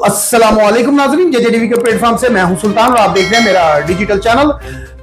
अस्सलामुअलैकुम नाज़रीन, जेजेडीवी के प्लेटफॉर्म से मैं हूं सुल्तान और आप देख रहे हैं मेरा डिजिटल चैनल।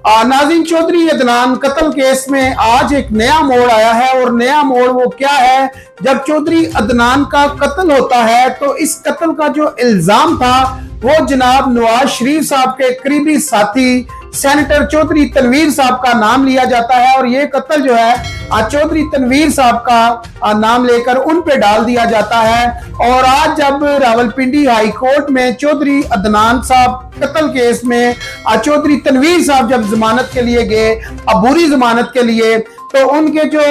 नाज़रीन, चौधरी अदनान कत्ल केस में आज एक नया मोड़ आया है और नया मोड़ वो क्या है, जब चौधरी अदनान का कत्ल होता है तो इस कत्ल का जो इल्जाम था वो जनाब नवाज शरीफ साहब के करीबी साथी सेनेटर चौधरी तनवीर साहब का नाम लिया जाता है और ये कत्ल जो है चौधरी तनवीर साहब का नाम लेकर उन पे डाल दिया जाता है। और आज जब रावलपिंडी हाई कोर्ट में चौधरी अदनान साहब कत्ल केस में चौधरी तनवीर साहब जब जमानत के लिए गए, अबूरी जमानत के लिए, तो उनके जो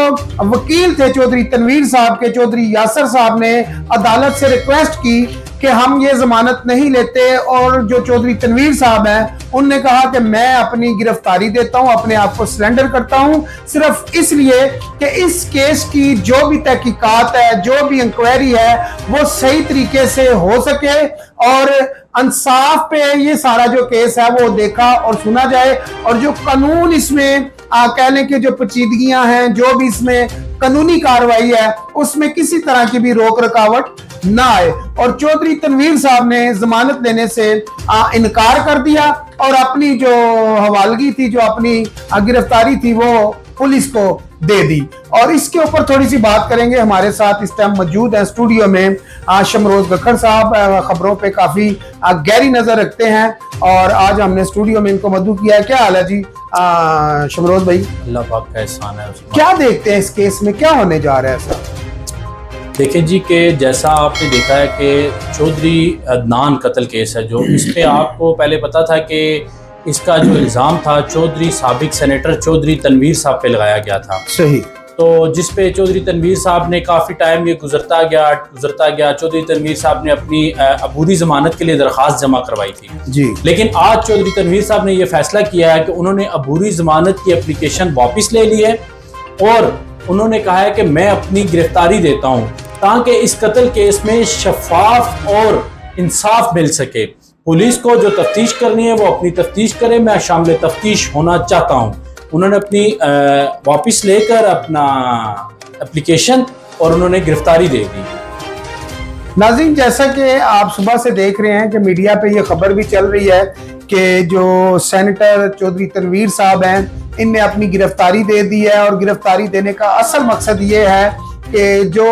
वकील थे चौधरी तनवीर साहब के, चौधरी यासर साहब ने अदालत से रिक्वेस्ट की कि हम ये जमानत नहीं लेते। और जो चौधरी तनवीर साहब हैं उनने कहा कि मैं अपनी गिरफ्तारी देता हूं, अपने आप को सरेंडर करता हूं, सिर्फ इसलिए कि इस केस की जो भी तहकीकात है, जो भी इंक्वायरी है, वो सही तरीके से हो सके और इंसाफ पे ये सारा जो केस है वो देखा और सुना जाए। और जो कानून इसमें कहने के जो पेचीदगियां हैं, जो भी इसमें कानूनी कार्रवाई है, उसमें किसी तरह की भी रोक रुकावट ना आए। और चौधरी तनवीर साहब ने जमानत लेने से इनकार कर दिया और अपनी जो हवालगी थी, जो अपनी गिरफ्तारी थी, वो पुलिस को दे दी। और इसके ऊपर थोड़ी सी बात करेंगे। हमारे साथ इस टाइम मौजूद है स्टूडियो में शमरोज गखड़ साहब, खबरों पे काफी गहरी नजर रखते हैं और आज हमने स्टूडियो में इनको मदू किया है। क्या हाल है जी शमरोज भाई? अल्लाह पाक का एहसान है। क्या देखते हैं इस केस में, क्या होने जा रहा है सर? देखिए जी कि जैसा आपने देखा है कि चौधरी अदनान कत्ल केस है, जो इस पे आपको पहले पता था कि इसका जो इल्ज़ाम था चौधरी साबिक सेनेटर चौधरी तनवीर साहब पे लगाया गया था। सही। तो जिस पे चौधरी तनवीर साहब ने काफ़ी टाइम ये गुजरता गया चौधरी तनवीर साहब ने अपनी अबूरी ज़मानत के लिए दरख्वास्त जमा करवाई थी जी। लेकिन आज चौधरी तनवीर साहब ने यह फैसला किया है कि उन्होंने अबूरी ज़मानत की एप्लीकेशन वापस ले ली है और उन्होंने कहा है कि मैं अपनी गिरफ्तारी देता हूँ ताकि इस कत्ल केस में शफाफ और इंसाफ मिल सके। पुलिस को जो तफ्तीश करनी है वो अपनी तफ्तीश करे, मैं शामिल तफ्तीश होना चाहता हूँ। उन्होंने अपनी वापस लेकर अपना एप्लीकेशन और उन्होंने गिरफ्तारी दे दी। नाज़रीन, जैसा कि आप सुबह से देख रहे हैं कि मीडिया पे ये खबर भी चल रही है कि जो सेनेटर चौधरी तनवीर साहब हैं इनने अपनी गिरफ्तारी दे दी है और गिरफ्तारी देने का असल मकसद ये है कि जो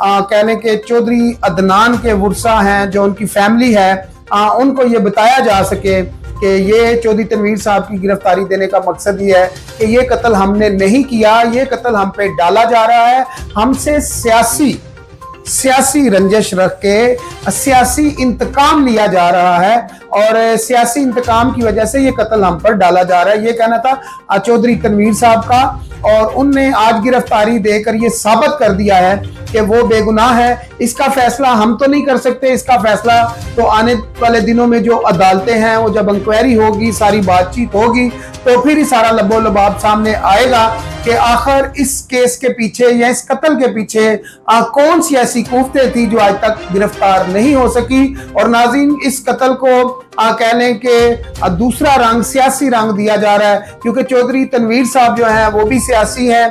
कहने के चौधरी अदनान के वर्सा हैं, जो उनकी फैमिली है, उनको ये बताया जा सके कि ये चौधरी तनवीर साहब की गिरफ्तारी देने का मकसद ये है कि ये कत्ल हमने नहीं किया, ये कत्ल हम पे डाला जा रहा है, हमसे सियासी रंजिश रख के सियासी इंतकाम लिया जा रहा है और सियासी इंतकाम की वजह से ये कत्ल हम पर डाला जा रहा है। ये कहना था चौधरी तनवीर साहब का और उनने आज गिरफ्तारी देकर ये साबित कर दिया है कि वो बेगुनाह है। इसका फैसला हम तो नहीं कर सकते, इसका फैसला तो आने वाले दिनों में जो अदालतें हैं, वो जब इंक्वायरी होगी, सारी बातचीत होगी, तो फिर ही सारा लबो लबाब सामने आएगा कि आखिर इस केस के पीछे या इस कत्ल के पीछे कौन सी ऐसी कुफ्ते थी जो आज तक गिरफ्तार नहीं हो सकी। और नाज़रीन, इस कत्ल को कहने के दूसरा रंग, सियासी रंग दिया जा रहा है क्योंकि चौधरी तनवीर साहब जो हैं वो भी सियासी हैं,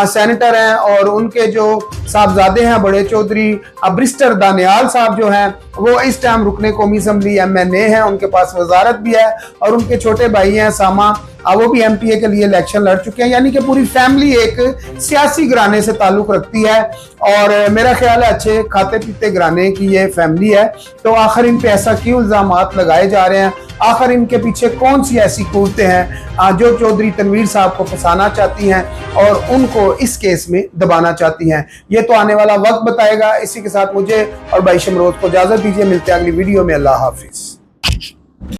सेनेटर हैं और उनके जो साहबजादे हैं बड़े चौधरी बैरिस्टर दानियाल साहब जो हैं वो इस टाइम रुकने कौमी असम्बली MNA हैं, उनके पास वजारत भी है और उनके छोटे भाई हैं सामा, वो भी MPA के लिए इलेक्शन लड़ चुके हैं। यानी कि पूरी फैमिली एक सियासी घराने से ताल्लुक रखती है और मेरा ख्याल है अच्छे खाते पीते घराने की ये फैमिली है। तो आखिर इन पे ऐसा क्यों इल्जामात लगाए जा रहे हैं, आखिर इनके पीछे कौन सी ऐसी कुव्वतें हैं जो चौधरी तनवीर साहब को फंसाना चाहती हैं और उनको इस केस में दबाना चाहती हैं, ये तो आने वाला वक्त बताएगा। इसी के साथ मुझे और भाई शमरोज को इजाजत दीजिए, मिलते हैं अगली वीडियो में। अल्लाह हाफिज।